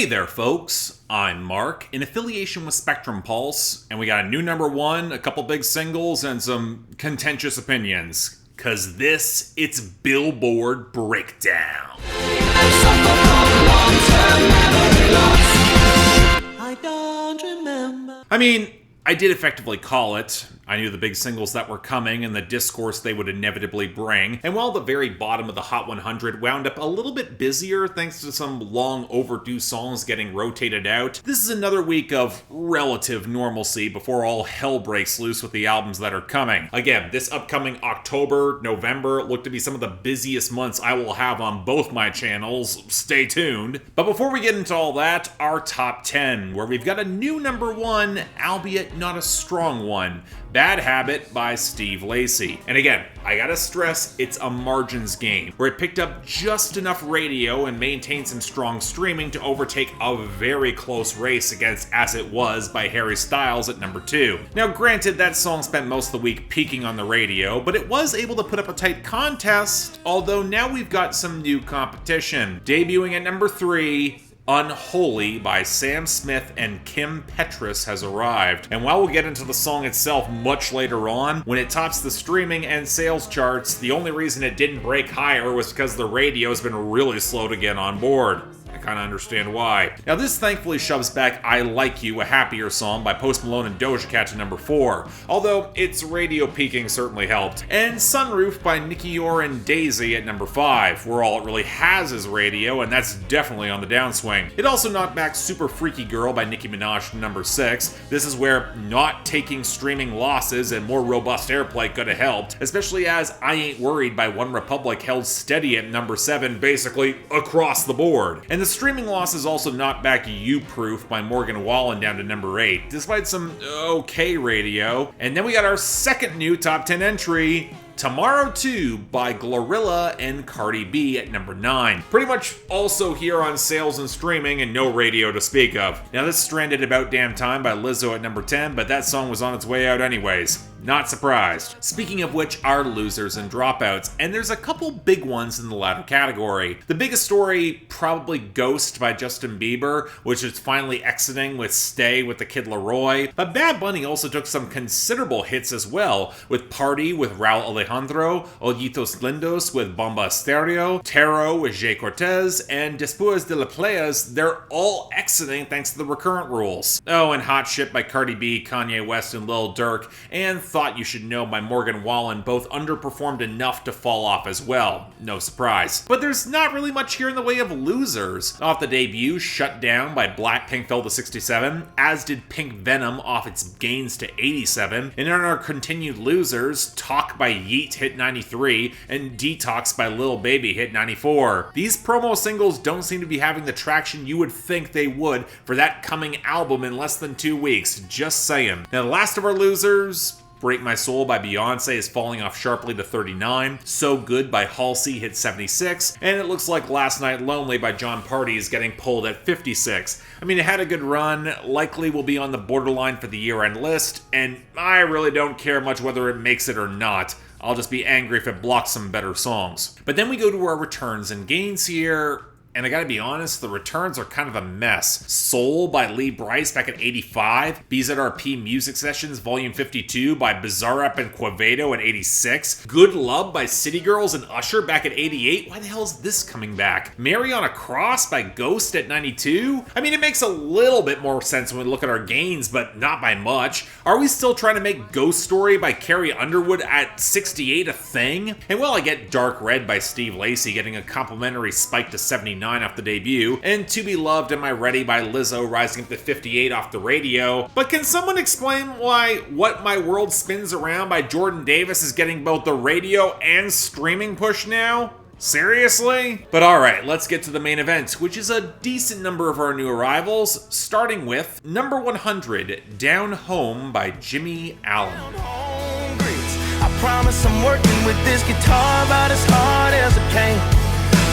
Hey there, folks. I'm Mark, in affiliation with Spectrum Pulse, and we got a new number one, a couple big singles, and some contentious opinions. Cause this, it's Billboard BREAKDOwn. I don't remember. I did effectively call it. I knew the big singles that were coming and the discourse they would inevitably bring. And while the very bottom of the Hot 100 wound up a little bit busier thanks to some long overdue songs getting rotated out, this is another week of relative normalcy before all hell breaks loose with the albums that are coming. Again, this upcoming October, November look to be some of the busiest months I will have on both my channels. Stay tuned. But before we get into all that, our top 10, where we've got a new number one, albeit not a strong one. Bad Habit by Steve Lacy. And again, I gotta stress, it's a margins game, where it picked up just enough radio and maintained some strong streaming to overtake a very close race against As It Was by Harry Styles at number 2. Now granted, that song spent most of the week peaking on the radio, but it was able to put up a tight contest, although now we've got some new competition. Debuting at number 3, Unholy by Sam Smith and Kim Petras has arrived. And while we'll get into the song itself much later on, when it tops the streaming and sales charts, the only reason it didn't break higher was because the radio has been really slow to get on board. I kind of understand why. Now this thankfully shoves back I Like You, a Happier Song by Post Malone and Doja Cat to number 4, although its radio peaking certainly helped. And Sunroof by Nicki Orr and Daisy at number 5, where all it really has is radio, and that's definitely on the downswing. It also knocked back Super Freaky Girl by Nicki Minaj to number 6. This is where not taking streaming losses and more robust airplay could have helped, especially as I Ain't Worried by One Republic held steady at number 7 basically across the board. And the streaming losses also knocked back You Proof by Morgan Wallen down to number 8, despite some okay radio. And then we got our second new top 10 entry, Tomorrow 2 by Glorilla and Cardi B at number 9. Pretty much also here on sales and streaming and no radio to speak of. Now this stranded About Damn Time by Lizzo at number 10, but that song was on its way out anyways. Not surprised. Speaking of which, our losers and dropouts, and there's a couple big ones in the latter category. The biggest story, probably Ghost by Justin Bieber, which is finally exiting with Stay with the Kid Laroi. But Bad Bunny also took some considerable hits as well, with Party with Raul Alejandro, Ojitos Lindos with Bomba Estéreo, Taro with Jay Cortez, and Después de la Playas. They're all exiting thanks to the recurrent rules. Oh, and Hot Shit by Cardi B, Kanye West, and Lil Durk, and Thought You Should Know by Morgan Wallen both underperformed enough to fall off as well. No surprise. But there's not really much here in the way of losers. Off the debut, Shut Down by Blackpink fell to 67, as did Pink Venom off its gains to 87. And in our continued losers, Talk by Yeet hit 93, and Detox by Lil Baby hit 94. These promo singles don't seem to be having the traction you would think they would for that coming album in less than 2 weeks, just saying. Now the last of our losers, Break My Soul by Beyonce is falling off sharply to 39, So Good by Halsey hit 76, and it looks like Last Night Lonely by John Party is getting pulled at 56. It had a good run, likely will be on the borderline for the year-end list, and I really don't care much whether it makes it or not. I'll just be angry if it blocks some better songs. But then we go to our returns and gains here. And I gotta be honest, the returns are kind of a mess. Soul by Lee Brice back at 85. BZRP Music Sessions Volume 52 by Bizarrap and Quevedo at 86. Good Love by City Girls and Usher back at 88. Why the hell is this coming back? Mary on a Cross by Ghost at 92. It makes a little bit more sense when we look at our gains, but not by much. Are we still trying to make Ghost Story by Carrie Underwood at 68 a thing? And while I get Dark Red by Steve Lacy getting a complimentary spike to 79 off the debut, and To Be Loved Am I Ready by Lizzo rising up to 58 off the radio. But can someone explain why What My World Spins Around by Jordan Davis is getting both the radio and streaming push now? Seriously? But alright, let's get to the main event, which is a decent number of our new arrivals, starting with number 100, Down Home by Jimmie Allen. I promise I'm working with this guitar about as hard as I can.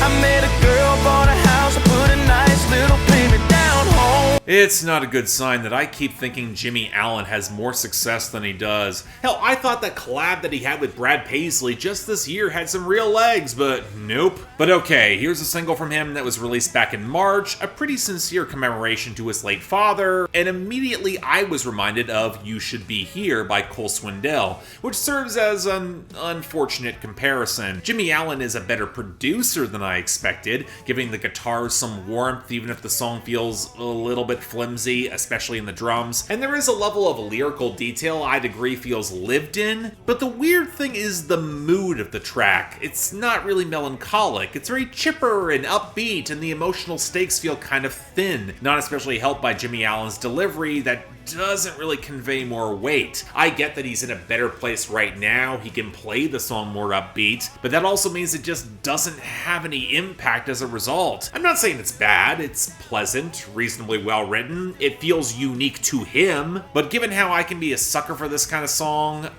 I met a girl, bought a house, I put a nice little payment down home. It's not a good sign that I keep thinking Jimmy Allen has more success than he does. Hell, I thought that collab that he had with Brad Paisley just this year had some real legs, but nope. But okay, here's a single from him that was released back in March, a pretty sincere commemoration to his late father, and immediately I was reminded of You Should Be Here by Cole Swindell, which serves as an unfortunate comparison. Jimmy Allen is a better producer than I expected, giving the guitars some warmth even if the song feels a little bit flimsy, especially in the drums, and there is a level of lyrical detail I'd agree feels lived in, but the weird thing is the mood of the track. It's not really melancholic, it's very chipper and upbeat, and the emotional stakes feel kind of thin, not especially helped by Jimmy Allen's delivery that doesn't really convey more weight. I get that he's in a better place right now, he can play the song more upbeat, but that also means it just doesn't have any impact as a result. I'm not saying it's bad, it's pleasant, reasonably well written, it feels unique to him, but given how I can be a sucker for this kind of song,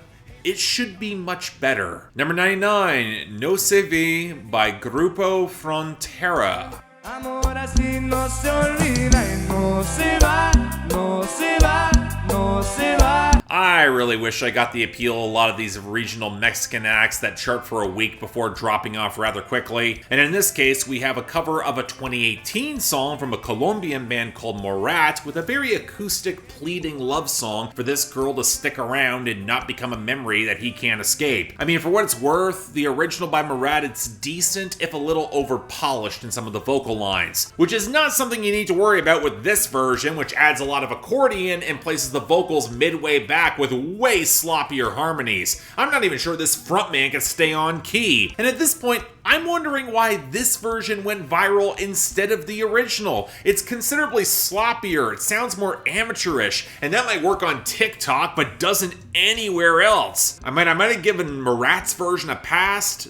it should be much better. Number 99, No Se Vi by Grupo Frontera. Amor así no se olvida y no se va, no se va, no se va. I really wish I got the appeal of a lot of these regional Mexican acts that chart for a week before dropping off rather quickly. And in this case, we have a cover of a 2018 song from a Colombian band called Morat with a very acoustic, pleading love song for this girl to stick around and not become a memory that he can't escape. I mean, for what it's worth, the original by Morat, it's decent, if a little over-polished in some of the vocal lines, which is not something you need to worry about with this version, which adds a lot of accordion and places the vocals midway back with way sloppier harmonies. I'm not even sure this frontman can stay on key. And at this point, I'm wondering why this version went viral instead of the original. It's considerably sloppier, it sounds more amateurish, and that might work on TikTok, but doesn't anywhere else. I might have given Morat's version a pass,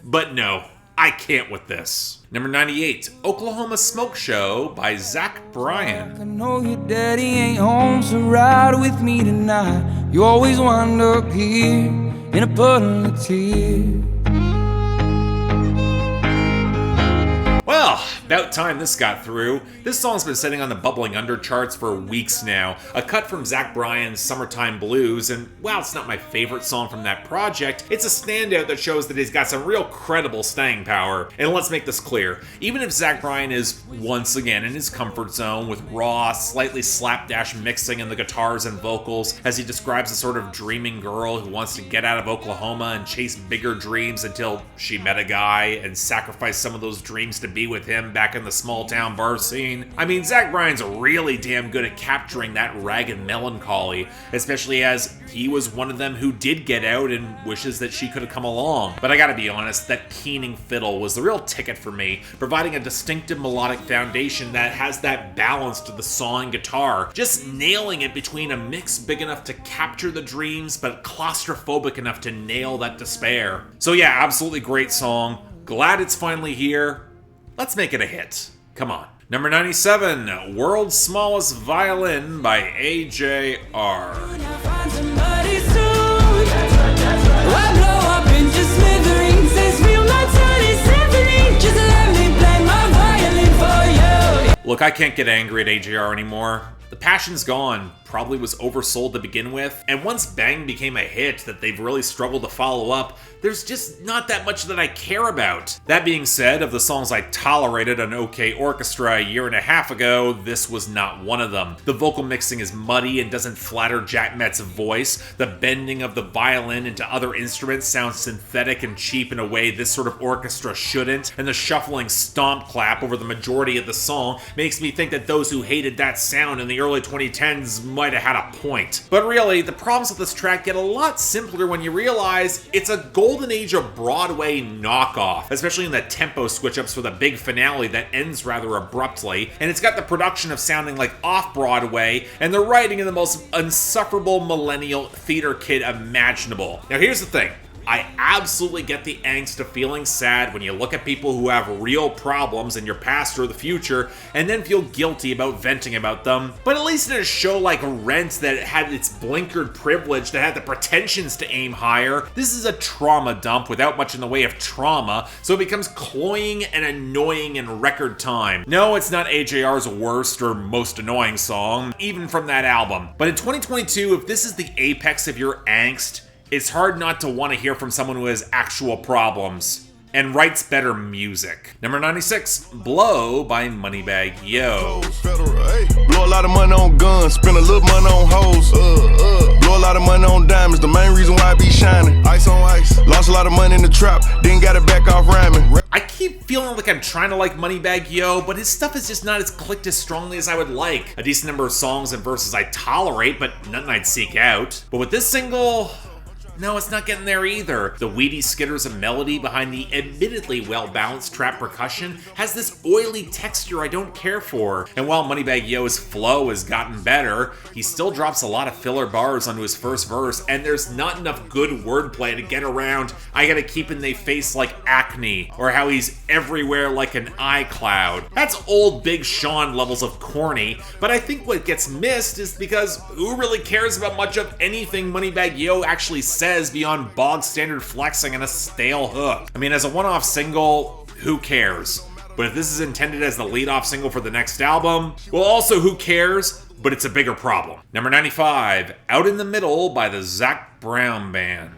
but no, I can't with this. Number 98, Oklahoma Smoke Show by Zach Bryan. I know your daddy ain't home, so ride with me tonight. You always wind up here in a puddle of tears. Well, about time this got through. This song's been sitting on the Bubbling Under charts for weeks now. A cut from Zach Bryan's Summertime Blues, and while it's not my favorite song from that project, it's a standout that shows that he's got some real credible staying power. And let's make this clear, even if Zach Bryan is once again in his comfort zone with raw, slightly slapdash mixing in the guitars and vocals, as he describes a sort of dreaming girl who wants to get out of Oklahoma and chase bigger dreams until she met a guy and sacrificed some of those dreams to be with him back in the small town bar scene. I mean, Zach Bryan's really damn good at capturing that ragged melancholy, especially as he was one of them who did get out and wishes that she could have come along. But I gotta be honest, that keening fiddle was the real ticket for me, providing a distinctive melodic foundation that has that balance to the sawing guitar, just nailing it between a mix big enough to capture the dreams, but claustrophobic enough to nail that despair. So yeah, absolutely great song. Glad it's finally here. Let's make it a hit. Come on. Number 97, World's Smallest Violin by AJR. Look, I can't get angry at AJR anymore. The passion's gone, probably was oversold to begin with, and once Bang became a hit that they've really struggled to follow up, there's just not that much that I care about. That being said, of the songs I tolerated on OK Orchestra a year and a half ago, this was not one of them. The vocal mixing is muddy and doesn't flatter Jack Met's voice, the bending of the violin into other instruments sounds synthetic and cheap in a way this sort of orchestra shouldn't, and the shuffling stomp clap over the majority of the song makes me think that those who hated that sound in the early 2010s might have had a point. But really, the problems with this track get a lot simpler when you realize it's a golden age of Broadway knockoff, especially in the tempo switch-ups for the big finale that ends rather abruptly, and it's got the production of sounding like off-Broadway, and the writing of the most insufferable millennial theater kid imaginable. Now here's the thing. I absolutely get the angst of feeling sad when you look at people who have real problems in your past or the future and then feel guilty about venting about them. But at least in a show like Rent that had its blinkered privilege, that had the pretensions to aim higher, this is a trauma dump without much in the way of trauma, so it becomes cloying and annoying in record time. No, it's not AJR's worst or most annoying song, even from that album. But in 2022, if this is the apex of your angst, it's hard not to want to hear from someone who has actual problems and writes better music. Number 96, Blow by Moneybagg Yo. Blow a lot of money on guns, spend a little money on hoes. Blow a lot of money on diamonds, the main reason why I be shining. Ice on ice, lost a lot of money in the trap, then got it back off rhyming. I keep feeling like I'm trying to like Moneybagg Yo, but his stuff is just not as clicked as strongly as I would like. A decent number of songs and verses I tolerate, but nothing I'd seek out. But with this single, no, it's not getting there either. The weedy skitters of melody behind the admittedly well-balanced trap percussion has this oily texture I don't care for. And while Moneybagg Yo's flow has gotten better, he still drops a lot of filler bars onto his first verse, and there's not enough good wordplay to get around "I gotta keep in they face like acne," or how he's everywhere like an iCloud. That's old Big Sean levels of corny, but I think what gets missed is because who really cares about much of anything Moneybagg Yo actually says beyond bog standard flexing and a stale hook? I mean, as a one-off single, who cares? But if this is intended as the lead-off single for the next album, well, also who cares? But it's a bigger problem. Number 95, Out in the Middle by the Zach Bryan Band.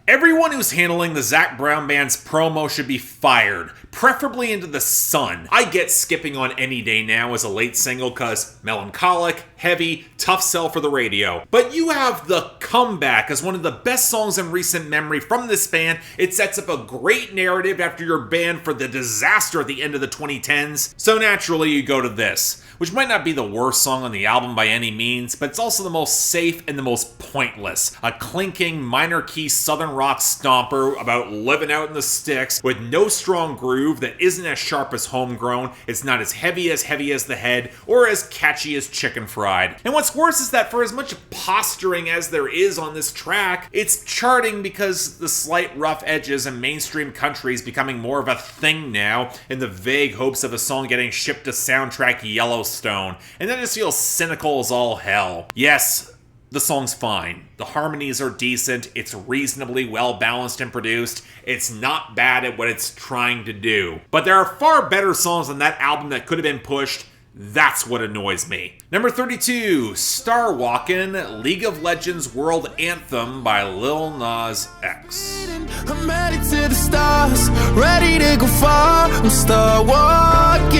Everyone who's handling the Zach Bryan Band's promo should be fired, preferably into the sun. I get Skipping on Any Day Now as a late single cause melancholic, heavy, tough sell for the radio. But you have The Comeback as one of the best songs in recent memory from this band. It sets up a great narrative after you're banned for the disaster at the end of the 2010s. So naturally you go to this, which might not be the worst song on the album by any means, but it's also the most safe and the most pointless. A clinking, minor key southern rock stomper about living out in the sticks with no strong groove that isn't as sharp as Homegrown, it's not as heavy as The Head, or as catchy as Chicken Fried. And what's worse is that for as much posturing as there is on this track, it's charting because the slight rough edges and mainstream country is becoming more of a thing now, in the vague hopes of a song getting shipped to soundtrack Yellowstone, and that just feels cynical as all hell. Yes, the song's fine. The harmonies are decent, it's reasonably well balanced and produced, it's not bad at what it's trying to do. But there are far better songs on that album that could have been pushed. That's what annoys me. Number 32, Star Walkin', League of Legends World Anthem by Lil Nas X. I'm ready to the stars, ready to go far, I'm star walking.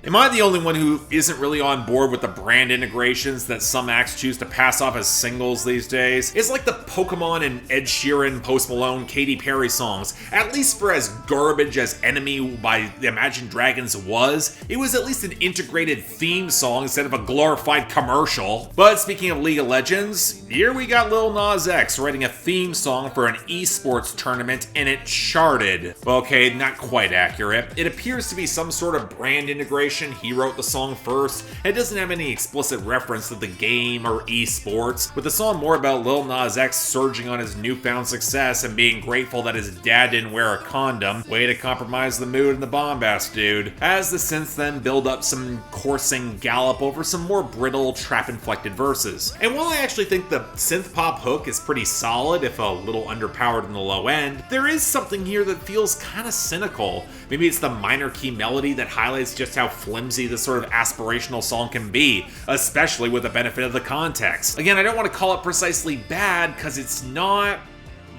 Am I the only one who isn't really on board with the brand integrations that some acts choose to pass off as singles these days? It's like the Pokemon and Ed Sheeran, Post Malone, Katy Perry songs. At least for as garbage as Enemy by Imagine Dragons was, it was at least an integrated theme song instead of a glorified commercial. But speaking of League of Legends, here we got Lil Nas X writing a theme song for an esports tournament and it charted. Well, okay, not quite accurate. It appears to be some sort of brand integration. He wrote the song first, and it doesn't have any explicit reference to the game or esports, with the song more about Lil Nas X surging on his newfound success and being grateful that his dad didn't wear a condom. Way to compromise the mood and the bombast, dude. As the synths then build up some coursing gallop over some more brittle, trap-inflected verses. And while I actually think the synth pop hook is pretty solid, if a little underpowered in the low end, there is something here that feels kind of cynical. Maybe it's the minor key melody that highlights just how flimsy this sort of aspirational song can be, especially with the benefit of the context. Again, I don't want to call it precisely bad, because it's not,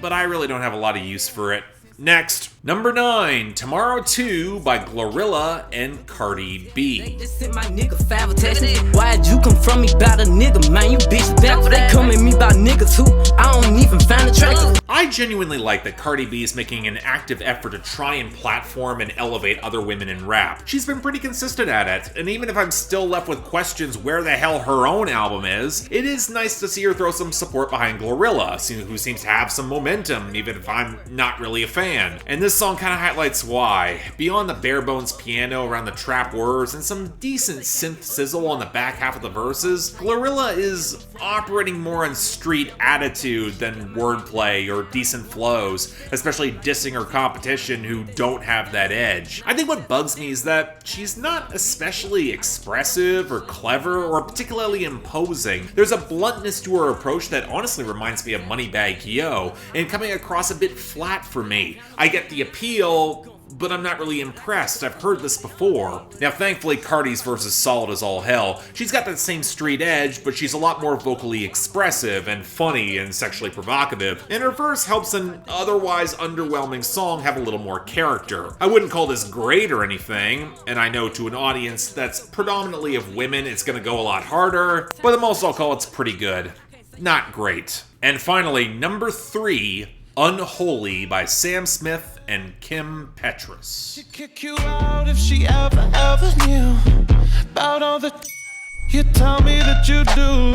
but I really don't have a lot of use for it. Next, number 9, Tomorrow 2 by Glorilla and Cardi B. They just sent my nigga 5 texts. Why'd you come from me about a nigga, man. You bitches back, they come at me about niggas who I don't even find attractive. I genuinely like that Cardi B is making an active effort to try and platform and elevate other women in rap. She's been pretty consistent at it, and even if I'm still left with questions where the hell her own album is, it is nice to see her throw some support behind Glorilla, who seems to have some momentum, even if I'm not really a fan. And this song kind of highlights why. Beyond the bare bones piano around the trap words and some decent synth sizzle on the back half of the verses, Glorilla is operating more on street attitude than wordplay or decent flows, especially dissing her competition who don't have that edge. I think what bugs me is that she's not especially expressive or clever or particularly imposing. There's a bluntness to her approach that honestly reminds me of Moneybagg Yo, and coming across a bit flat for me. I get the appeal, but I'm not really impressed. I've heard this before. Now, thankfully, Cardi's verse is solid as all hell. She's got that same street edge, but she's a lot more vocally expressive and funny and sexually provocative, and her verse helps an otherwise underwhelming song have a little more character. I wouldn't call this great or anything, and I know to an audience that's predominantly of women, it's gonna go a lot harder, but the most I'll call it's pretty good. Not great. And finally, number 3, Unholy by Sam Smith and Kim Petras. She'd kick you out if she ever knew about all the you tell me that you do.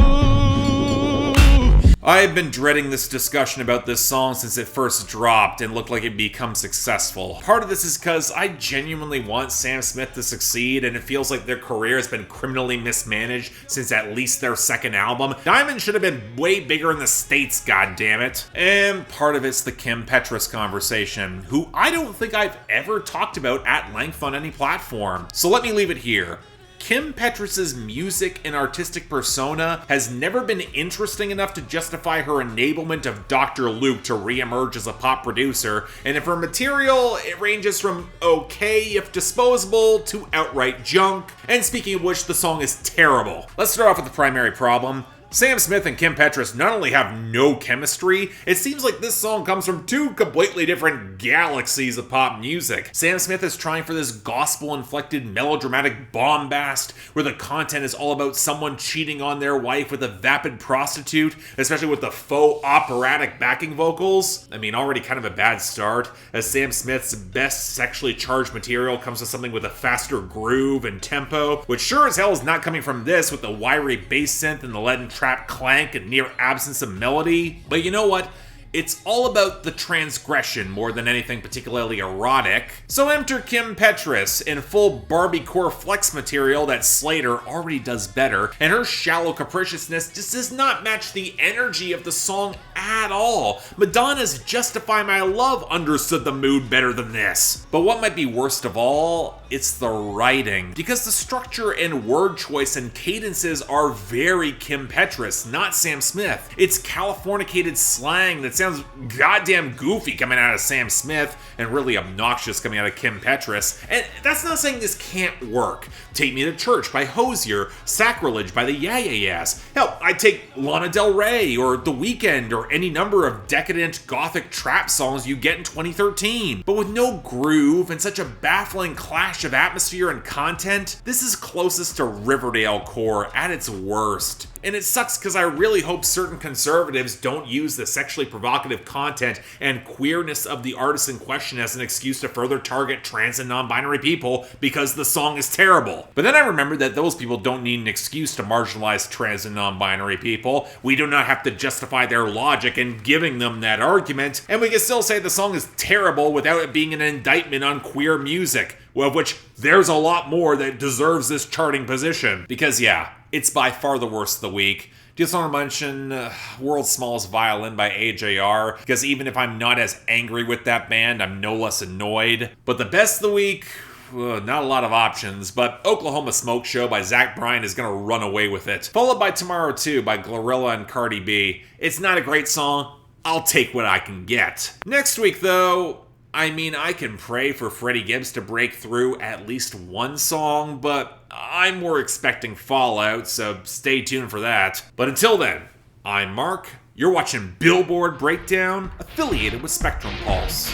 I've been dreading this discussion about this song since it first dropped and looked like it'd become successful. Part of this is because I genuinely want Sam Smith to succeed, and it feels like their career has been criminally mismanaged since at least their second album. Diamond should have been way bigger in the States, goddammit. And part of it's the Kim Petras conversation, who I don't think I've ever talked about at length on any platform. So let me leave it here. Kim Petras' music and artistic persona has never been interesting enough to justify her enablement of Dr. Luke to re-emerge as a pop producer, and if her material, it ranges from okay if disposable to outright junk. And speaking of which, the song is terrible. Let's start off with the primary problem. Sam Smith and Kim Petras not only have no chemistry, it seems like this song comes from two completely different galaxies of pop music. Sam Smith is trying for this gospel-inflected melodramatic bombast where the content is all about someone cheating on their wife with a vapid prostitute, especially with the faux operatic backing vocals. I mean, already kind of a bad start, as Sam Smith's best sexually charged material comes with something with a faster groove and tempo, which sure as hell is not coming from this with the wiry bass synth and the leaden trap clank and near absence of melody. But you know what? It's all about the transgression more than anything particularly erotic. So enter Kim Petras in full Barbie-core flex material that Slater already does better, and her shallow capriciousness just does not match the energy of the song at all. Madonna's Justify My Love understood the mood better than this. But what might be worst of all, it's the writing. Because the structure and word choice and cadences are very Kim Petras, not Sam Smith. It's Californicated slang that sounds goddamn goofy coming out of Sam Smith and really obnoxious coming out of Kim Petras. And that's not saying this can't work. Take Me to Church by Hozier, Sacrilege by the Yeah Yeah Yeahs. Hell, I'd take Lana Del Rey or The Weeknd or any number of decadent gothic trap songs you get in 2013. But with no groove and such a baffling clash of atmosphere and content, this is closest to Riverdale core at its worst. And it sucks because I really hope certain conservatives don't use the sexually provocative content and queerness of the artist in question as an excuse to further target trans and non-binary people because the song is terrible. But then I remembered that those people don't need an excuse to marginalize trans and non-binary people. We do not have to justify their logic in giving them that argument, and we can still say the song is terrible without it being an indictment on queer music, of which there's a lot more that deserves this charting position. Because yeah, it's by far the worst of the week. Just want to mention World's Smallest Violin by AJR, because even if I'm not as angry with that band, I'm no less annoyed. But the best of the week, not a lot of options, but Oklahoma Smoke Show by Zach Bryan is going to run away with it. Followed by Tomorrow 2 by Glorilla and Cardi B. It's not a great song. I'll take what I can get. Next week, though, I mean, I can pray for Freddie Gibbs to break through at least one song, but I'm more expecting Fallout, so stay tuned for that. But until then, I'm Mark, you're watching Billboard Breakdown, affiliated with Spectrum Pulse,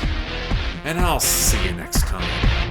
and I'll see you next time.